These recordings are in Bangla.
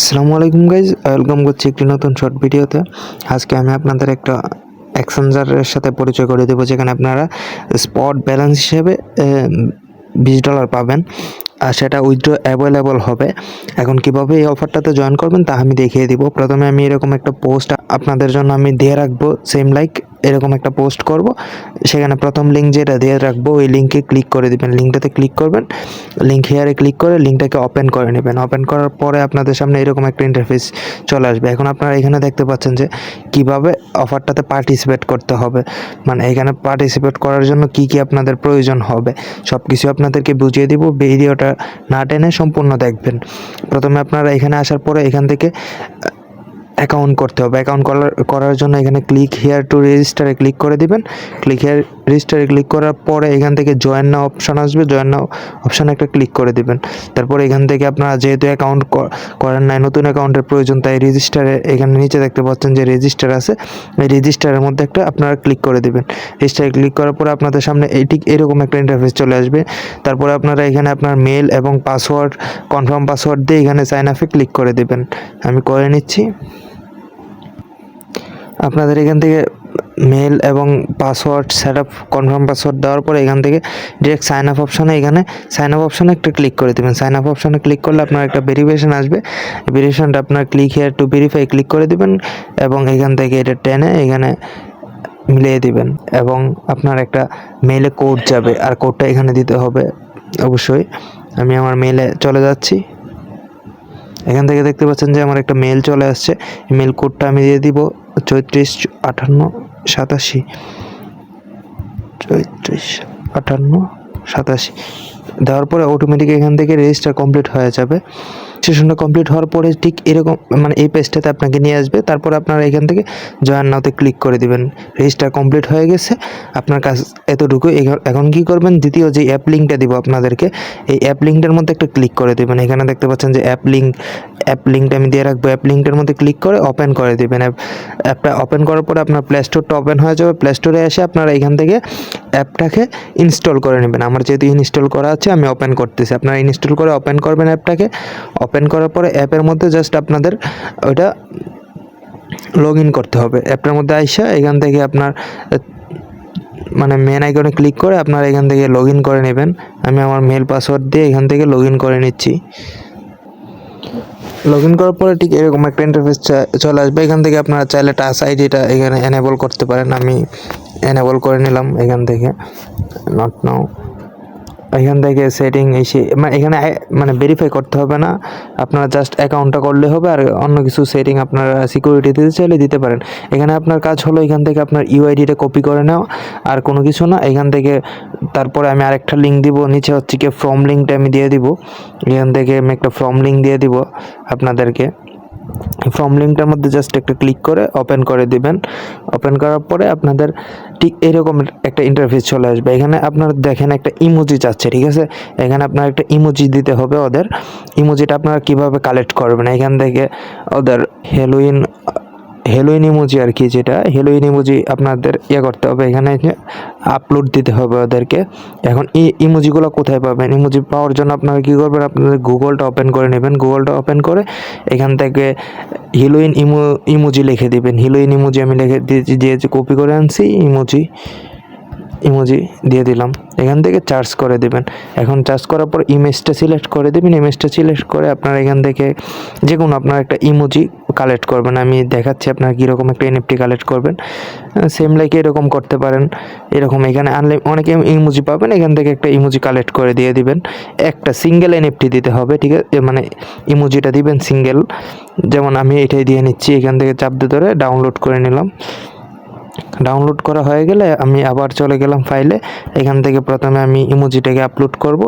আসসালামু আলাইকুম গাইজ, ওয়েলকাম করছি একটি নতুন শর্ট ভিডিওতে। আজকে আমি আপনাদের একটা এক্সচেঞ্জারের সাথে পরিচয় করে দেবো, যেখানে আপনারা স্পট ব্যালেন্স হিসেবে $20 পাবেন, আর সেটা উইথড্র অ্যাভেলেবল হবে। এখন কিভাবে এই অফারটাতে জয়েন করবেন তা আমি দেখিয়ে দিব। প্রথমে আমি এরকম একটা পোস্ট আপনাদের জন্য আমি দিয়ে রাখবো, সেম লাইক এরকম একটা পোস্ট করব। সেখানে প্রথম লিঙ্ক যেটা দিয়ে রাখবো ওই লিঙ্কে ক্লিক করে দিবেন, লিঙ্কটাতে ক্লিক করবেন, লিঙ্ক হেয়ারে ক্লিক করে লিঙ্কটাকে ওপেন করে নেবেন। ওপেন করার পরে আপনাদের সামনে এরকম একটা ইন্টারফেস চলে আসবে। এখন আপনারা এখানে দেখতে পাচ্ছেন যে কিভাবে অফারটাতে পার্টিসিপেট করতে হবে, মানে এখানে পার্টিসিপেট করার জন্য কি কি আপনাদের প্রয়োজন হবে সব কিছু আপনাদেরকে বুঝিয়ে দিব। ভিডিওটা না টেনে সম্পূর্ণ দেখবেন। প্রথমে আপনারা এখানে আসার পরে এখান থেকে অ্যাকাউন্ট করতে হবে। অ্যাকাউন্ট করার জন্য এখানে ক্লিক হেয়ার টু রেজিস্টারে ক্লিক করে দিবেন। ক্লিক হেয়ার রেজিস্টারে ক্লিক করার পরে এখান থেকে জয়েন নাও অপশান আসবে, জয়েন নাও অপশানে একটা ক্লিক করে দিবেন। তারপর এখান থেকে আপনারা যেহেতু অ্যাকাউন্ট করেন নাই, নতুন অ্যাকাউন্টের প্রয়োজন, তাই রেজিস্টারে এখানে নিচে দেখতে পাচ্ছেন যে রেজিস্টার আছে, এই রেজিস্টারের মধ্যে একটা আপনারা ক্লিক করে দিবেন। রেজিস্টারে ক্লিক করার পরে আপনাদের সামনে ঠিক এরকম একটা ইন্টারফেস চলে আসবে। তারপরে আপনারা এখানে আপনার মেল এবং পাসওয়ার্ড, কনফার্ম পাসওয়ার্ড দিয়ে এখানে সাইন আপে ক্লিক করে দিবেন। আমি করে নিচ্ছি। আপনাদের এখান থেকে মেল এবং password set up, confirm password দেওয়ার পরে এখান থেকে ডিরেক্ট সাইন আপ অপশানে, এখানে সাইন আপ অপশানে একটা ক্লিক করে দেবেন। সাইন আপ অপশানে ক্লিক করলে আপনার একটা ভেরিফিকেশন আসবে। ভেরিফিকেশনটা আপনার click here to verify click করে দেবেন এবং এখান থেকে এটা টেনে এখানে মিলিয়ে দিবেন এবং আপনার একটা মেলে কোড যাবে, আর কোডটা এখানে দিতে হবে অবশ্যই। আমি আমার মেলে চলে যাচ্ছি। এখান থেকে দেখতে পাচ্ছেন যে আমার একটা মেল চলে আসছে। মেল কোডটা আমি দিয়ে দিব 345887, 345887 দেওয়ার পরে অটোমেটিক এখান থেকে রেজিস্টার কমপ্লিট হয়ে যাবে। সেশনটা কমপ্লিট হওয়ার পরে ঠিক এরকম মানে এই পেজটাতে আপনাকে নিয়ে আসবে। তারপর আপনারা এখান থেকে জয়েন নাওতে ক্লিক করে দিবেন। রেজিস্টার কমপ্লিট হয়ে গেছে, আপনার কাজ এতটুকু। এখন কি করবেন, দ্বিতীয় যে অ্যাপ লিঙ্কটা দিব আপনাদেরকে, এই অ্যাপ লিঙ্কটার মধ্যে একটা ক্লিক করে দেবেন। এখানে দেখতে পাচ্ছেন যে অ্যাপ লিঙ্কটা আমি দিয়ে রাখবো। অ্যাপ লিঙ্কটার মধ্যে ক্লিক করে ওপেন করে দেবেন। অ্যাপটা ওপেন করার পরে আপনার প্লে স্টোরটা ওপেন হয়ে যাবে। প্লে স্টোরে এসে আপনারা এখান থেকে অ্যাপটাকে ইনস্টল করে নেবেন। আমার যেহেতু ইনস্টল করা আছে আমি ওপেন করতেছি। আপনারা ইনস্টল করে ওপেন করবেন অ্যাপটাকে। ওপেন করার পরে অ্যাপের মধ্যে জাস্ট আপনাদের ওইটা লগ ইন করতে হবে। অ্যাপটার মধ্যে আইসা এখান থেকে আপনার মানে মেন আইকনে ক্লিক করে আপনারা এখান থেকে লগ ইন করে নেবেন। আমি আমার মেল পাসওয়ার্ড দিয়ে এখান থেকে লগ ইন করে নিচ্ছি। লগ ইন করার পরে ঠিক এরকম একটা ইন্টারফেস চলে আসবে। এখান থেকে আপনারা চাইলে টাচ আইডিটা এখানে এনেবল করতে পারেন। আমি এনেবল করে নিলাম এখান থেকে, নট নাও। এখান থেকে সেটিং এসে মানে এখানে মানে ভেরিফাই করতে হবে না, আপনারা জাস্ট অ্যাকাউন্টটা করলে হবে। আর অন্য কিছু সেটিং আপনারা সিকিউরিটি দিতে চাইলে দিতে পারেন। এখানে আপনার কাজ হলো এখান থেকে আপনার ইউআইডিটা কপি করে নেওয়া, আর কোনো কিছু না। এখান থেকে তারপরে আমি আরেকটা লিঙ্ক দিব, নিচে হচ্ছে কি ফর্ম লিঙ্কটা আমি দিয়ে দিব। এখান থেকে আমি একটা ফর্ম লিঙ্ক দিয়ে দিব আপনাদেরকে। ফর্ম লিঙ্কটার মধ্যে জাস্ট একটা ক্লিক করে ওপেন করে দিবেন। ওপেন করার পরে আপনাদের ঠিক এরকম একটা ইন্টারফেস চলে আসবে। এখানে আপনারা দেখেন একটা ইমোজি চাচ্ছে, ঠিক আছে। এখানে আপনার একটা ইমোজি দিতে হবে ওদের। ইমোজিটা আপনারা কিভাবে কালেক্ট করবেন, এখান থেকে ওদের হেলোইন ইমোজি আর কি, যেটা হেলোইন ইমোজি আপনাদের করতে হবে। এখানে আপলোড দিতে হবে ওদেরকে। এখন এই ইমোজিগুলো কোথায় পাবেন? ইমোজি পাওয়ার জন্য আপনারা কী করবেন, আপনাদের গুগলটা ওপেন করে নেবেন। গুগলটা ওপেন করে এখান থেকে হেলোইন ইমোজি লিখে দিবেন। হেলোইন ইমোজি আমি লিখে দিয়েছি, কপি করে আনছি। ইমোজি দিয়ে দিলাম। এখান থেকে চার্জ করে দেবেন। এখন চার্জ করার পর ইমেজটা সিলেক্ট করে দেবেন। ইমেজটা সিলেক্ট করে আপনারা এখান থেকে যে কোনো আপনার একটা ইমোজি কালেক্ট করবেন। আমি দেখাচ্ছি আপনারা কীরকম একটা এনএফটি কালেক্ট করবেন। সেম লাইক এরকম করতে পারেন। এরকম এখানে আনলে অনেকে ইমোজি পাবেন, এখান থেকে একটা ইমোজি কালেক্ট করে দিয়ে দিবেন। একটা সিঙ্গেল এনএফটি দিতে হবে, ঠিক আছে, মানে ইমোজিটা দিবেন সিঙ্গেল। যেমন আমি এটাই দিয়ে নিচ্ছি। এখান থেকে চাপ দিয়ে ধরে ডাউনলোড করে নিলাম। ডাউনলোড করা হয়ে গেলে আমি আবার চলে গেলাম ফাইলে। এখান থেকে প্রথমে আমি ইমোজিটাকে আপলোড করব।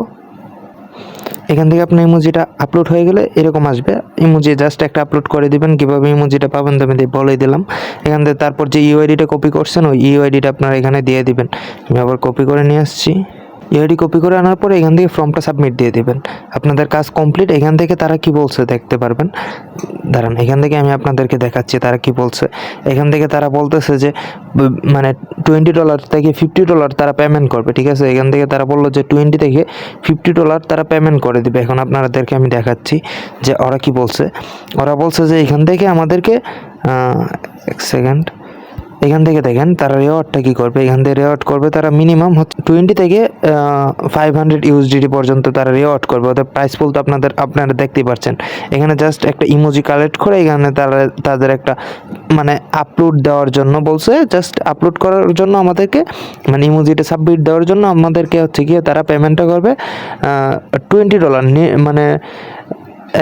এখান থেকে আপনার ইমোজিটা আপলোড হয়ে গেলে এরকম আসবে। ইমোজি জাস্ট একটা আপলোড করে দিবেন। কীভাবে ইমোজিটা পাবেন তো আমি বলে দিলাম। এখান থেকে তারপর যে ইউআইডিটা কপি করছেন ওই ইউআইডিটা আপনারা এখানে দিয়ে দিবেন। আমি আবার কপি করে নিয়ে আসছি। ইউআইডি কপি করে আনার পরে এখান থেকে ফর্মটা সাবমিট দিয়ে দেবেন, আপনাদের কাজ কমপ্লিট। এখান থেকে তারা কি বলছে দেখতে পারবেন, দাঁড়ান এখান থেকে আমি আপনাদেরকে দেখাচ্ছি তারা কি বলছে। এখান থেকে তারা বলতেছে যে মানে $20 থেকে $50 তারা পেমেন্ট করবে, ঠিক আছে। এখান থেকে তারা বললো যে $20 থেকে $50 তারা পেমেন্ট করে দিবে। এখন আপনাদেরকে আমি দেখাচ্ছি যে ওরা কি বলছে। ওরা বলছে যে এখান থেকে আমাদেরকে এক সেকেন্ড, এখান থেকে দেখেন তারা রেওয়ার্ডটা কী করবে। এখান থেকে রেওয়ার্ড করবে তারা মিনিমাম 20 থেকে 500 USDT পর্যন্ত তারা রেওয়ার্ড করবে। ওদের প্রাইস পুল তো আপনারা দেখতেই পাচ্ছেন। এখানে জাস্ট একটা ইমোজি কালেক্ট করে এখানে তাদের একটা মানে আপলোড দেওয়ার জন্য বলছে, জাস্ট আপলোড করার জন্য আমাদেরকে মানে ইমোজিটা সাবমিট দেওয়ার জন্য আমাদেরকে হচ্ছে গিয়ে তারা পেমেন্টটা করবে $20। মানে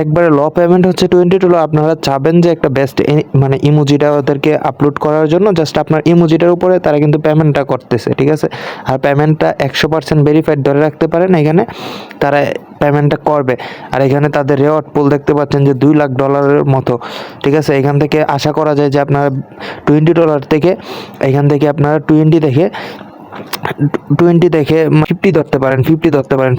একবারে ল পেমেন্ট হচ্ছে $20। আপনারা চাবেন যে একটা বেস্ট মানে ইমোজিটা ওদেরকে আপলোড করার জন্য জাস্ট আপনার ইমোজিটার উপরে তারা কিন্তু পেমেন্টটা করতেছে, ঠিক আছে। আর পেমেন্টটা 100% ভেরিফাইড ধরে রাখতে পারেন, এখানে তারা পেমেন্টটা করবে। আর এখানে তাদের রেওয়ার্ড পুল দেখতে পাচ্ছেন যে $2 লাখ মতো, ঠিক আছে। এখান থেকে আশা করা যায় যে আপনারা $20 থেকে এখান থেকে আপনারা 20 থেকে 50 ধরতে পারেন,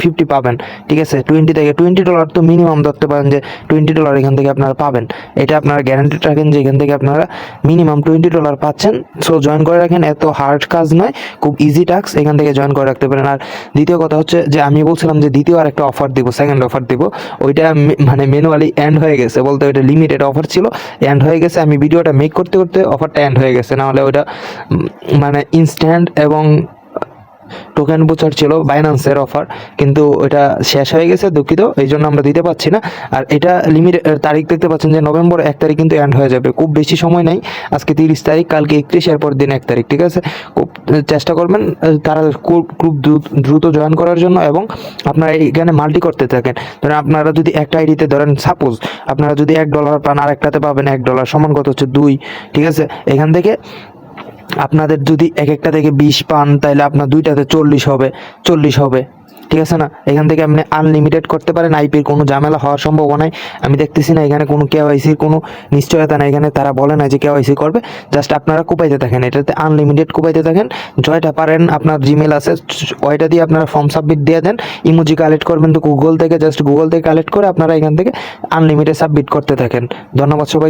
50 পাবেন, ঠিক আছে। 20 থেকে $20 তো মিনিমাম ধরতে পারেন যে $20 এখান থেকে আপনারা পাবেন। এটা আপনারা গ্যারান্টি রাখেন যে এখান থেকে আপনারা মিনিমাম $20 পাচ্ছেন। সো জয়েন করে রাখেন, এত হার্ড কাজ নয়, খুব ইজি টাস্ক, এখান থেকে জয়েন করে রাখতে পারেন। আর দ্বিতীয় কথা হচ্ছে যে আমি বলছিলাম যে দ্বিতীয় আর একটা অফার দিব, সেকেন্ড অফার দিব, ওইটা মানে ম্যানুয়ালি এন্ড হয়ে গেছে, বলতে ওইটা লিমিটেড অফার ছিল, এন্ড হয়ে গেছে। আমি ভিডিওটা মেক করতে করতে অফারটা এন্ড হয়ে গেছে, নাহলে ওইটা মানে ইনস্ট্যান্ট এবং টোকেন বুচার ছিল বাইন্যান্সের অফার, কিন্তু ওটা শেষ হয়ে গেছে, দুঃখিত, এই জন্য আমরা দিতে পারছি না। আর এটা লিমিট তারিখ দেখতে পাচ্ছেন যে নভেম্বর 1 তারিখ কিন্তু এন্ড হয়ে যাবে, খুব বেশি সময় নেই। আজকে 30 তারিখ, কালকে 31, এরপর দিন 1 তারিখ, ঠিক আছে। খুব চেষ্টা করবেন তারা খুব দ্রুত জয়েন করার জন্য, এবং আপনারা এখানে মাল্টি করতে থাকেন। ধরেন আপনারা যদি একটা আইডিতে ধরেন সাপোজ আপনারা যদি $1 পান, আর একটাতে পাবেন $1, সমান কত হচ্ছে 2, ঠিক আছে। এখান থেকে আপনাদের যদি একটা থেকে 20 পান, তাহলে আপনার দুইটাতে 40 হবে, ঠিক আছে না। এখান থেকে আপনি আনলিমিটেড করতে পারেন, আইপির কোনো ঝামেলা হওয়ার সম্ভাবনা নাই। আমি দেখতেছি না এখানে কোনো কেওয়াইসির কোনো নিশ্চয়তা নাই, এখানে তারা বলে না যে কেওয়াইসি করবে, জাস্ট আপনারা কুপাইতে থাকেন, এটাতে আনলিমিটেড কুপাইতে থাকেন। জয়টা পারেন, আপনার জিমেল আছে, ওইটা দিয়ে আপনারা ফর্ম সাবমিট দিয়ে দেন, ইমোজি কালেক্ট করবেন তো গুগল থেকে, জাস্ট গুগল থেকে কালেক্ট করে আপনারা এখান থেকে আনলিমিটেড সাবমিট করতে থাকেন। ধন্যবাদ সবাই।